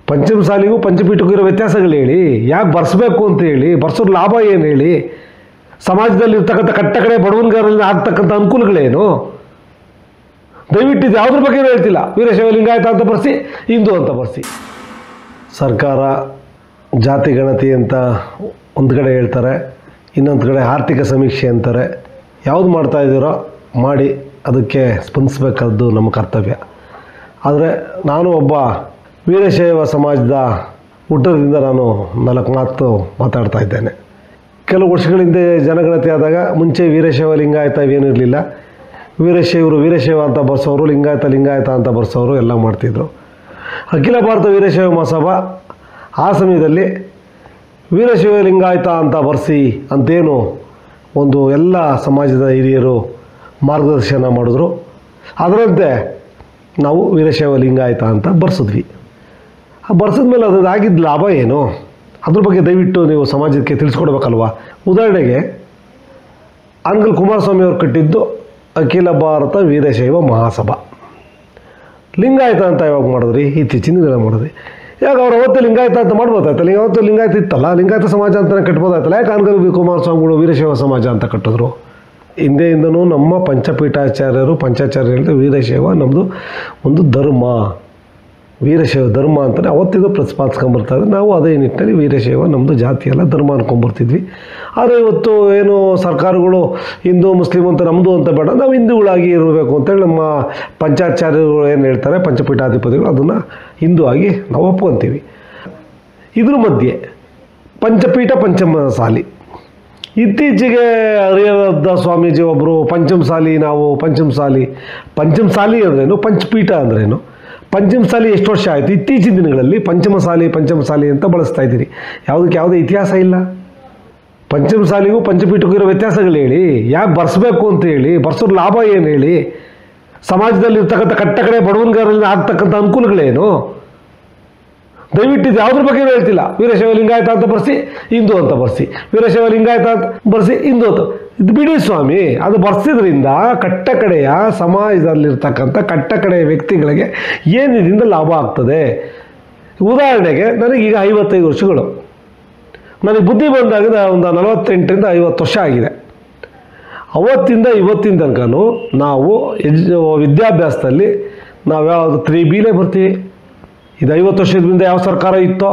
ಪಂಚಮಸಾಲಿಗೂ ಪಂಚಪೀಠಕ್ಕೂ ಇರೋ ವ್ಯತ್ಯಾಸಗಳು ಹೇಳಿ, ಯಾಕೆ ಬರ್ಸ್ಬೇಕು ಅಂತ ಹೇಳಿ, ಬರ್ಸೋದ್ರ ಲಾಭ ಏನು ಹೇಳಿ, ಸಮಾಜದಲ್ಲಿ ಇರ್ತಕ್ಕಂಥ ಕಟ್ಟಕಡೆ ಬಡವನಗಾರರಿಂದ ಆಗ್ತಕ್ಕಂಥ ಅನುಕೂಲಗಳೇನು, ದಯವಿಟ್ಟು ಇದು ಯಾವುದ್ರ ಬಗ್ಗೆ ಹೇಳ್ತಿಲ್ಲ. ವೀರಶೈವ ಲಿಂಗಾಯತ ಅಂತ ಬರ್ಸಿ, ಹಿಂದೂ ಅಂತ ಬರ್ಸಿ. ಸರ್ಕಾರ ಜಾತಿ ಗಣತಿ ಅಂತ ಒಂದು ಕಡೆ ಹೇಳ್ತಾರೆ, ಇನ್ನೊಂದು ಕಡೆ ಆರ್ಥಿಕ ಸಮೀಕ್ಷೆ ಅಂತಾರೆ. ಯಾವುದು ಮಾಡ್ತಾ ಇದ್ದೀರೋ ಮಾಡಿ, ಅದಕ್ಕೆ ಸ್ಪಂದಿಸಬೇಕಾದ್ದು ನಮ್ಮ ಕರ್ತವ್ಯ. ಆದರೆ ನಾನು ಒಬ್ಬ ವೀರಶೈವ ಸಮಾಜದ ಹುಟ್ಟದಿಂದ ನಾನು 4 ಮಾತು ಮಾತಾಡ್ತಾ ಇದ್ದೇನೆ. ಕೆಲವು ವರ್ಷಗಳ ಹಿಂದೆ ಜನಗಣತಿ ಆದಾಗ ಮುಂಚೆ ವೀರಶೈವ ಲಿಂಗಾಯತ ಇವೇನಿರಲಿಲ್ಲ. ವೀರಶೈವ ಅಂತ ಬರ್ಸೋರು, ಲಿಂಗಾಯತ ಅಂತ ಬರ್ಸೋರು ಎಲ್ಲ ಮಾಡ್ತಿದ್ರು. ಅಖಿಲ ಭಾರತ ವೀರಶೈವ ಮಹಾಸಭಾ ಆ ಸಮಯದಲ್ಲಿ ವೀರಶೈವ ಲಿಂಗಾಯತ ಅಂತ ಬರ್ಸಿ ಅಂತೇನು ಒಂದು ಎಲ್ಲ ಸಮಾಜದ ಹಿರಿಯರು ಮಾರ್ಗದರ್ಶನ ಮಾಡಿದ್ರು. ಅದರಂತೆ ನಾವು ವೀರಶೈವ ಲಿಂಗಾಯತ ಅಂತ ಬರ್ಸಿದ್ವಿ. ಬರ್ಸಿದ್ಮೇಲೆ ಅದಾಗಿದ್ದ ಲಾಭ ಏನು, ಅದ್ರ ಬಗ್ಗೆ ದಯವಿಟ್ಟು ನೀವು ಸಮಾಜಕ್ಕೆ ತಿಳಿಸ್ಕೊಡ್ಬೇಕಲ್ವ. ಉದಾಹರಣೆಗೆ ಅನ್ಗಲ್ ಕುಮಾರಸ್ವಾಮಿ ಅವರು ಕಟ್ಟಿದ್ದು ಅಖಿಲ ಭಾರತ ವೀರಶೈವ ಮಹಾಸಭಾ. ಲಿಂಗಾಯತ ಅಂತ ಯಾವಾಗ ಮಾಡಿದ್ರಿ? ಇತ್ತೀಚಿನ ದಿನ ಮಾಡಿದ್ರಿ. ಯಾಕೆ ಅವ್ರು ಅವತ್ತು ಲಿಂಗಾಯತ ಅಂತ ಮಾಡ್ಬೋದಾಯ್ತಲ್ಲ? ಅವತ್ತು ಲಿಂಗಾಯತ ಇತ್ತಲ್ಲ, ಲಿಂಗಾಯತ ಸಮಾಜ ಅಂತಲೇ ಕಟ್ಬೋದಾಯ್ತಲ್ಲ. ಯಾಕೆ ಅನ್ಗಲ್ ಕುಮಾರಸ್ವಾಮಿಗಳು ವೀರಶೈವ ಸಮಾಜ ಅಂತ ಕಟ್ಟಿದ್ರು? ಹಿಂದೆಯಿಂದನೂ ನಮ್ಮ ಪಂಚಾಚಾರ್ಯರು ಹೇಳಿದ್ರೆ ವೀರಶೈವ ನಮ್ಮದು ಒಂದು ಧರ್ಮ, ವೀರಶೈವ ಧರ್ಮ ಅಂತಲೇ ಅವತ್ತಿದ್ದು ಪ್ರತಿಪಾದಿಸ್ಕೊಂಬರ್ತಾರೆ. ನಾವು ಅದೇ ನಿಟ್ಟಿನಲ್ಲಿ ವೀರಶೈವ ನಮ್ಮದು ಜಾತಿ ಅಲ್ಲ ಧರ್ಮ ಅಂದ್ಕೊಂಬರ್ತಿದ್ವಿ. ಆದರೆ ಇವತ್ತು ಏನು ಸರ್ಕಾರಗಳು ಹಿಂದೂ ಮುಸ್ಲಿಂ ಅಂತ ನಮ್ಮದು ಅಂತ ಬೇಡ, ನಾವು ಹಿಂದೂಗಳಾಗಿ ಇರಬೇಕು ಅಂತೇಳಿ ನಮ್ಮ ಪಂಚಾಚಾರ್ಯರು ಏನು ಹೇಳ್ತಾರೆ, ಪಂಚಪೀಠಾಧಿಪತಿಗಳು, ಅದನ್ನು ಹಿಂದೂ ಆಗಿ ನಾವು ಒಪ್ಕೊತೀವಿ. ಇದ್ರ ಮಧ್ಯೆ ಪಂಚಪೀಠ ಪಂಚಮಸಾಲಿ. ಇತ್ತೀಚೆಗೆ ಹರಿಹರದ ಸ್ವಾಮೀಜಿ ಒಬ್ಬರು ಪಂಚಮಸಾಲಿ ಅಂದ್ರೇನು, ಪಂಚಪೀಠ ಅಂದ್ರೇನು, ಪಂಚಮಸಾಲಿ ಎಷ್ಟು ವರ್ಷ ಆಯಿತು? ಇತ್ತೀಚಿನ ದಿನಗಳಲ್ಲಿ ಪಂಚಮಸಾಲಿ ಅಂತ ಬಳಸ್ತಾ ಇದ್ದೀರಿ. ಯಾವುದೇ ಇತಿಹಾಸ ಇಲ್ಲ. ಪಂಚಮಸಾಲಿಗೂ ಪಂಚಪೀಠಕ್ಕೂ ಇರೋ ವ್ಯತ್ಯಾಸಗಳು ಹೇಳಿ, ಯಾಕೆ ಬರ್ಸ್ಬೇಕು ಅಂತ ಹೇಳಿ, ಬರ್ಸೋದ್ರ ಲಾಭ ಏನು ಹೇಳಿ, ಸಮಾಜದಲ್ಲಿ ಇರ್ತಕ್ಕಂಥ ಕಟ್ಟಕಡೆ ಬಡವನಗಾರರಿಂದ ಆಗ್ತಕ್ಕಂಥ ಅನುಕೂಲಗಳೇನು, ದಯವಿಟ್ಟು ಇದು ಯಾವುದ್ರ ಬಗ್ಗೆ ಹೇಳ್ತಿಲ್ಲ. ವೀರಶೈವ ಲಿಂಗಾಯತ ಅಂತ ಬರ್ಸಿ, ಹಿಂದೂ ಅಂತ ಬರ್ಸಿ, ವೀರಶೈವ ಲಿಂಗಾಯತ ಅಂತ ಬರ್ಸಿ, ಹಿಂದೂ ಅಂತ. ಇದು ಬಿಡಿ ಸ್ವಾಮಿ. ಅದು ಬರ್ಸಿದ್ರಿಂದ ಕಟ್ಟಕಡೆಯ ಸಮಾಜದಲ್ಲಿರ್ತಕ್ಕಂಥ ಕಟ್ಟಕಡೆಯ ವ್ಯಕ್ತಿಗಳಿಗೆ ಏನಿದಿಂದ ಲಾಭ ಆಗ್ತದೆ? ಉದಾಹರಣೆಗೆ ನನಗೀಗ 55 ವರ್ಷಗಳು. ನನಗೆ ಬುದ್ಧಿ ಬಂದಾಗ ಒಂದು 48ರಿಂದ 50 ವರ್ಷ ಆಗಿದೆ. ಅವತ್ತಿಂದ ಇವತ್ತಿನ ತನಕನೂ ನಾವು ವಿದ್ಯಾಭ್ಯಾಸದಲ್ಲಿ ನಾವು ಯಾವುದು 3Bಲೇ ಬರ್ತೀವಿ. ಇದು 50 ವರ್ಷದಿಂದ ಯಾವ ಸರ್ಕಾರ ಇತ್ತೋ,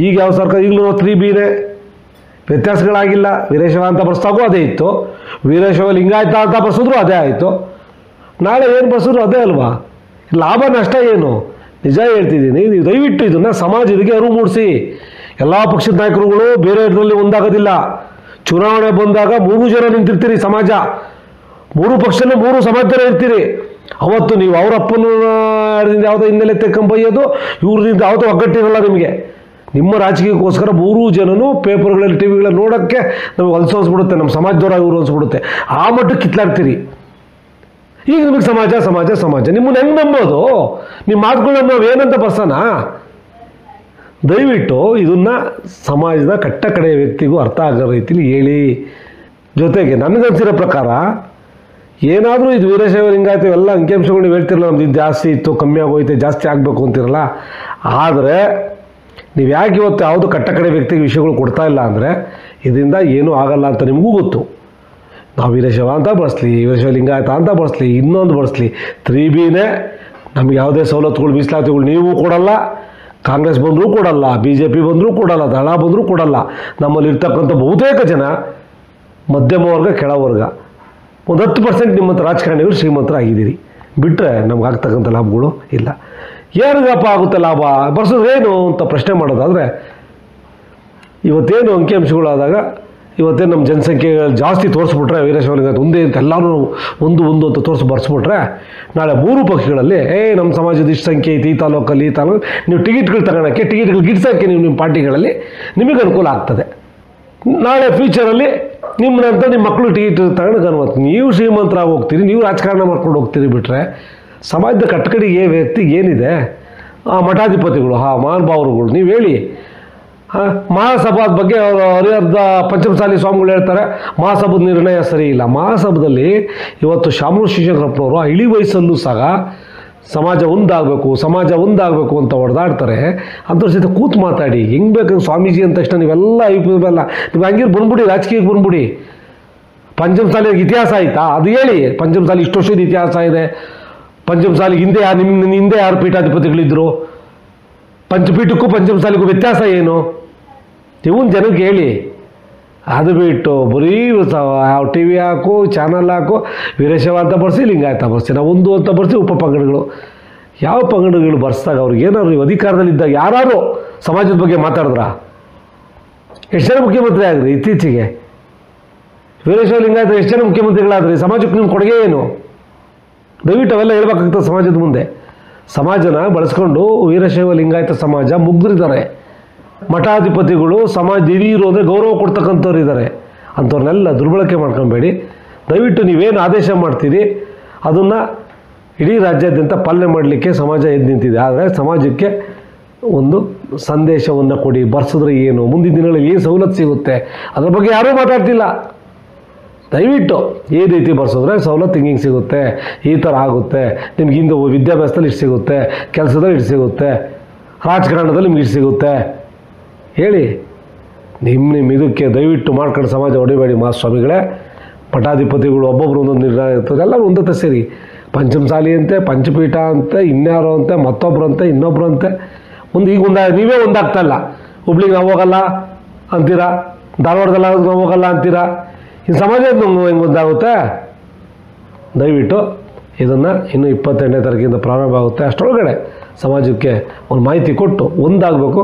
ಈಗ ಯಾವ ಸರ್ಕಾರ, ಈಗಲೂ 3Bನೇ, ವ್ಯತ್ಯಾಸಗಳಾಗಿಲ್ಲ. ವೀರಶೈವ ಅಂತ ಬರ್ಸ್ದಾಗೂ ಅದೇ ಇತ್ತು, ವೀರಶೈವ ಲಿಂಗಾಯತ ಅಂತ ಬರ್ಸಿದ್ರು ಅದೇ ಆಯಿತು, ನಾಳೆ ಏನು ಬರ್ಸಿದ್ರು ಅದೇ ಅಲ್ವಾ. ಲಾಭ ನಷ್ಟ ಏನು? ನಿಜ ಹೇಳ್ತಿದ್ದೀನಿ. ನೀವು ದಯವಿಟ್ಟು ಇದನ್ನು ಸಮಾಜಕ್ಕೆ ಅರಿವು ಮೂಡಿಸಿ. ಎಲ್ಲ ಪಕ್ಷದ ನಾಯಕರುಗಳು ಬೇರೆ ಇದರಲ್ಲಿ ಒಂದಾಗೋದಿಲ್ಲ. ಚುನಾವಣೆ ಬಂದಾಗ 3 ಜನ ನಿಂತಿರ್ತೀರಿ. ಸಮಾಜ 3 ಪಕ್ಷದಲ್ಲಿ 3 ಸಮಾಜದಲ್ಲೇ ಇರ್ತೀರಿ. ಅವತ್ತು ನೀವು ಅವರಪ್ಪನ ಯಾವುದೋ ಹಿನ್ನೆಲೆ ತೆಕ್ಕೊಂಬಯ್ಯೋದು, ಇವ್ರದಿಂದ ಯಾವುದೋ ಒಗ್ಗಟ್ಟಿರಲ್ಲ ನಿಮಗೆ. ನಿಮ್ಮ ರಾಜಕೀಯಕ್ಕೋಸ್ಕರ 3 ಜನನು ಪೇಪರ್ಗಳಲ್ಲಿ ಟಿವಿಗಳಲ್ಲಿ ನೋಡೋಕ್ಕೆ ನಮಗೆ ಅನ್ಸ್ಬಿಡುತ್ತೆ, ನಮ್ಮ ಸಮಾಜದವರ ಇವರು ಅನ್ಸ್ಬಿಡುತ್ತೆ. ಆ ಮಟ್ಟಕ್ಕೆ ಕಿತ್ಲಾಡ್ತೀರಿ. ಈಗ ನಿಮಗೆ ಸಮಾಜ ನಿಮ್ಮನ್ನು ಹೆಂಗೆ ನಂಬೋದು? ನಿಮ್ಮ ಮಾತುಗಳನ್ನ ನಾವು ಏನಂತ ಬರ್ಸೋಣ? ದಯವಿಟ್ಟು ಇದನ್ನು ಸಮಾಜದ ಕಟ್ಟಕಡೆಯ ವ್ಯಕ್ತಿಗೂ ಅರ್ಥ ಆಗೋ ರೀತಿಲಿ ಹೇಳಿ. ಜೊತೆಗೆ ನನಗನ್ಸಿರೋ ಪ್ರಕಾರ ಏನಾದರೂ ಇದು ವೀರಶೈವ ಲಿಂಗಾಯತ ಎಲ್ಲ ಅಂಕಿಅಂಶಗಳು ನೀವು ಹೇಳ್ತಿರಲ್ಲ, ನಮ್ದು ಇದು ಜಾಸ್ತಿ ಇತ್ತು, ಕಮ್ಮಿ ಆಗೋಯ್ತು, ಜಾಸ್ತಿ ಆಗಬೇಕು ಅಂತಿರಲ್ಲ. ಆದರೆ ನೀವು ಯಾಕೆ ಇವತ್ತು ಯಾವುದು ಕಟ್ಟಕಡೆ ವ್ಯಕ್ತಿಗೆ ವಿಷಯಗಳು ಕೊಡ್ತಾ ಇಲ್ಲ ಅಂದರೆ ಇದರಿಂದ ಏನೂ ಆಗಲ್ಲ ಅಂತ ನಿಮಗೂ ಗೊತ್ತು. ನಾವು ವೀರಶೈವ ಅಂತ ಬಳಸಲಿ, ವೀರಶೈವ ಲಿಂಗಾಯತ ಅಂತ ಬಳಸಲಿ, ಇನ್ನೊಂದು ಬಳಸಲಿ, 3Bನೇ ನಮಗೆ ಯಾವುದೇ ಸವಲತ್ತುಗಳು ಮೀಸಲಾತಿಗಳು ನೀವು ಕೊಡಲ್ಲ, ಕಾಂಗ್ರೆಸ್ ಬಂದರೂ ಕೊಡಲ್ಲ, BJP ಬಂದರೂ ಕೊಡಲ್ಲ, ದಳ ಬಂದರೂ ಕೊಡಲ್ಲ. ನಮ್ಮಲ್ಲಿರ್ತಕ್ಕಂಥ ಬಹುತೇಕ ಜನ ಮಧ್ಯಮ ವರ್ಗ, ಕೆಳವರ್ಗ, ಒಂದು 10% ನಿಮ್ಮಂಥ ರಾಜಕಾರಣಿಗಳು ಶ್ರೀಮಂತರಾಗಿದ್ದೀರಿ. ಬಿಟ್ಟರೆ ನಮ್ಗೆ ಆಗ್ತಕ್ಕಂಥ ಲಾಭಗಳು ಇಲ್ಲ. ಯಾರಿಗಪ್ಪ ಆಗುತ್ತೆ ಲಾಭ? ಬರ್ಸೋದೇನು ಅಂತ ಪ್ರಶ್ನೆ ಮಾಡೋದಾದರೆ, ಇವತ್ತೇನು ಅಂಕಿಅಂಶಗಳಾದಾಗ ಇವತ್ತೇನು ನಮ್ಮ ಜನಸಂಖ್ಯೆ ಜಾಸ್ತಿ ತೋರಿಸ್ಬಿಟ್ರೆ ವೀರಶೈವ ಲಿಂಗಾಯತ ಒಂದೇ ಅಂತ ಎಲ್ಲರೂ ಒಂದು ಅಂತ ಬರ್ಸ್ಬಿಟ್ರೆ, ನಾಳೆ 3 ಪಕ್ಷಗಳಲ್ಲಿ ನಮ್ಮ ಸಮಾಜದ ಇಷ್ಟು ಸಂಖ್ಯೆ ಐತಿ, ಈ ತಾಲೂಕಲ್ಲಿ ನೀವು ಟಿಕೆಟ್ಗಳು ತಗೊಳ್ಳೋಕ್ಕೆ, ಟಿಕೆಟ್ಗಳು ಗಿಡ್ಸೋಕ್ಕೆ ನಿಮ್ಮ ಪಾರ್ಟಿಗಳಲ್ಲಿ ನಿಮಗೆ ಅನುಕೂಲ ಆಗ್ತದೆ. ನಾಳೆ ಫ್ಯೂಚರಲ್ಲಿ ನಿಮ್ಮನ್ನಂತ ನಿಮ್ಮ ಮಕ್ಕಳು ಟಿಕೆಟ್ ತಗೊಂಡು ಅನ್ವತ್ತು ನೀವು ಶ್ರೀಮಂತರಾಗಿ ಹೋಗ್ತೀರಿ, ನೀವು ರಾಜಕಾರಣ ಮಾಡ್ಕೊಂಡು ಹೋಗ್ತೀರಿ. ಬಿಟ್ಟರೆ ಸಮಾಜದ ಕಟ್ಟಕಡೆಗೆ ವ್ಯಕ್ತಿಗೆ ಏನಿದೆ? ಆ ಮಠಾಧಿಪತಿಗಳು, ಮಹಾನುಭಾವರುಗಳು ನೀವು ಹೇಳಿ. ಮಹಾಸಭಾದ ಬಗ್ಗೆ ಹರಿಹರದ ಪಂಚಮಸಾಲಿ ಸ್ವಾಮಿಗಳು ಹೇಳ್ತಾರೆ ಮಹಾಸಭಾದ ನಿರ್ಣಯ ಸರಿ ಇಲ್ಲ. ಮಹಾಸಭಾದಲ್ಲಿ ಇವತ್ತು ಶಾಮನೂರು ಶಿವಶಂಕರಪ್ಪನವರು ಇಳಿ ವಯಸ್ಸಲ್ಲೂ ಸಹ ಸಮಾಜ ಒಂದಾಗಬೇಕು ಅಂತ ಹೊಡೆದಾಡ್ತಾರೆ. ಅಂಥವ್ರ ಜೊತೆ ಕೂತು ಮಾತಾಡಿ. ಹೆಂಗೆ ಬೇಕು ಸ್ವಾಮೀಜಿ ಅಂದ ತಕ್ಷಣ ನೀವೆಲ್ಲ ಅಲ್ಲ, ನೀವು ಹಂಗಿರು ಬಂದ್ಬಿಡಿ, ರಾಜಕೀಯಕ್ಕೆ ಬಂದ್ಬಿಡಿ. ಪಂಚಮಸಾಲಿಗೆ ಇತಿಹಾಸ ಆಯಿತಾ ಅದು ಹೇಳಿ. ಪಂಚಮಸಾಲಿ ಇಷ್ಟು ವರ್ಷದ ಇತಿಹಾಸ ಇದೆ. ಪಂಚಮಸಾಲಿಗೆ ಹಿಂದೆ ಯಾರು ಪೀಠಾಧಿಪತಿಗಳಿದ್ದರು? ಪಂಚಪೀಠಕ್ಕೂ ಪಂಚಮಸಾಲಿಗೂ ವ್ಯತ್ಯಾಸ ಏನು? ಇವನ್ ಜನಕ್ಕೆ ಹೇಳಿ. ಅದು ಬಿಟ್ಟು ಬರೀ ಯಾವ ಟಿ ವಿ ಹಾಕು, ಚಾನಲ್ ಹಾಕು, ವೀರಶೈವ ಅಂತ ಬರ್ಸಿ, ಲಿಂಗಾಯತ ಬರ್ಸಿ, ನಾವು ಒಂದು ಅಂತ ಬರ್ಸಿ, ಉಪಪಂಗಡಗಳು. ಯಾವ ಪಂಗಡಗಳು ಬರ್ಸಿದಾಗ ಅವ್ರಿಗೆ ಏನಾದ್ರು ನೀವು ಅಧಿಕಾರದಲ್ಲಿದ್ದಾಗ ಯಾರು ಸಮಾಜದ ಬಗ್ಗೆ ಮಾತಾಡಿದ್ರ? ಎಷ್ಟು ಜನ ಮುಖ್ಯಮಂತ್ರಿ ಆಗ್ರಿ ಇತ್ತೀಚೆಗೆ? ವೀರಶೈವ ಲಿಂಗಾಯತ ಎಷ್ಟು ಜನ ಮುಖ್ಯಮಂತ್ರಿಗಳಾದ್ರಿ? ಸಮಾಜಕ್ಕೆ ನಿಮ್ಮ ಕೊಡುಗೆ ಏನು? ದಯವಿಟ್ಟು ಅವೆಲ್ಲ ಹೇಳ್ಬೇಕಾಗ್ತದೆ ಸಮಾಜದ ಮುಂದೆ. ಸಮಾಜನ ಬಳಸ್ಕೊಂಡು ವೀರಶೈವ ಲಿಂಗಾಯತ ಸಮಾಜ ಮುಗ್ಧರಿದ್ದಾರೆ. ಮಠಾಧಿಪತಿಗಳು ಸಮಾಜ ಹಿರಿಯರು ಅಂದರೆ ಗೌರವ ಕೊಡ್ತಕ್ಕಂಥವ್ರು ಇದ್ದಾರೆ. ಅಂಥವ್ರನ್ನೆಲ್ಲ ದುರ್ಬಳಕೆ ಮಾಡ್ಕೊಬೇಡಿ. ದಯವಿಟ್ಟು ನೀವೇನು ಆದೇಶ ಮಾಡ್ತೀರಿ ಅದನ್ನು ಇಡೀ ರಾಜ್ಯಾದ್ಯಂತ ಪಾಲನೆ ಮಾಡಲಿಕ್ಕೆ ಸಮಾಜ ಎದ್ದು ನಿಂತಿದೆ. ಆದರೆ ಸಮಾಜಕ್ಕೆ ಒಂದು ಸಂದೇಶವನ್ನು ಕೊಡಿ. ಬರ್ಸಿದ್ರೆ ಏನು, ಮುಂದಿನ ದಿನಗಳಲ್ಲಿ ಏನು ಸವಲತ್ತು ಸಿಗುತ್ತೆ ಅದ್ರ ಬಗ್ಗೆ ಯಾರೂ ಮಾತಾಡ್ತಿಲ್ಲ. ದಯವಿಟ್ಟು ಈ ರೀತಿ ಬರ್ಸಿದ್ರೆ ಸವಲತ್ತು ಹಿಂಗೆ ಸಿಗುತ್ತೆ, ಈ ಥರ ಆಗುತ್ತೆ, ನಿಮ್ಗೆ ಹಿಂದೆ ವಿದ್ಯಾಭ್ಯಾಸದಲ್ಲಿ ಇಷ್ಟು ಸಿಗುತ್ತೆ, ಕೆಲಸದಲ್ಲಿ ಇಷ್ಟು ಸಿಗುತ್ತೆ, ರಾಜಕಾರಣದಲ್ಲಿ ನಿಮ್ಗೆ ಇಷ್ಟು ಸಿಗುತ್ತೆ ಹೇಳಿ. ನಿಮ್ಮ ಇದಕ್ಕೆ ದಯವಿಟ್ಟು ಮಾಡ್ಕೊಂಡು ಸಮಾಜ ಹೊಡಿಬೇಡಿ ಸ್ವಾಮಿಗಳೇ. ಮಠಾಧಿಪತಿಗಳು ಒಬ್ಬೊಬ್ರು ಒಂದೊಂದು ನಿರ್ಣಯ ಇರ್ತದೆ, ಎಲ್ಲರೂ ಒಂದತ್ತೆ ಸೇರಿ ಪಂಚಮಸಾಲಿ ಅಂತೆ, ಪಂಚಪೀಠ ಅಂತೆ, ಇನ್ಯಾರೋ ಅಂತೆ, ಮತ್ತೊಬ್ರು ಅಂತೆ, ಇನ್ನೊಬ್ರು ಅಂತೆ. ಈಗ ನೀವೇ ಒಂದಾಗ್ತಾಯಿಲ್ಲ. ಹುಬ್ಳಿಗೆ ನಾವು ಹೋಗಲ್ಲ ಅಂತೀರಾ, ಧಾರವಾಡದಲ್ಲಿ ನಾವು ಹೋಗಲ್ಲ ಅಂತೀರಾ. ಇನ್ನು ಸಮಾಜ ಹೆಂಗೆ ಒಂದಾಗುತ್ತೆ? ದಯವಿಟ್ಟು ಇದನ್ನು ಇನ್ನು 28ನೇ ತಾರೀಕಿಂದ ಪ್ರಾರಂಭ ಆಗುತ್ತೆ. ಅಷ್ಟರೊಳಗಡೆ ಸಮಾಜಕ್ಕೆ ಒಂದು ಮಾಹಿತಿ ಕೊಟ್ಟು ಒಂದಾಗಬೇಕು.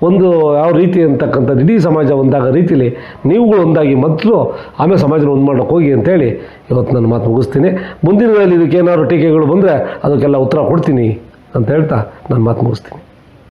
ಒಂದು ಯಾವ ರೀತಿ ಅಂತಕ್ಕಂಥದ್ದು ಇಡೀ ಸಮಾಜ ಒಂದಾಗೋ ರೀತಿಯಲ್ಲಿ ನೀವುಗಳು ಒಂದಾಗಿ ಮೊದಲು ಆಮೇಲೆ ಸಮಾಜನ ಒಂದು ಮಾಡೋಕ್ಕೆ ಹೋಗಿ ಅಂತೇಳಿ ಇವತ್ತು ನನ್ನ ಮಾತು ಮುಗಿಸ್ತೀನಿ. ಮುಂದಿನ ಇದಕ್ಕೆ ಏನಾದ್ರು ಟೀಕೆಗಳು ಬಂದರೆ ಅದಕ್ಕೆಲ್ಲ ಉತ್ತರ ಕೊಡ್ತೀನಿ ಅಂತ ಹೇಳ್ತಾ ನನ್ನ ಮಾತು ಮುಗಿಸ್ತೀನಿ.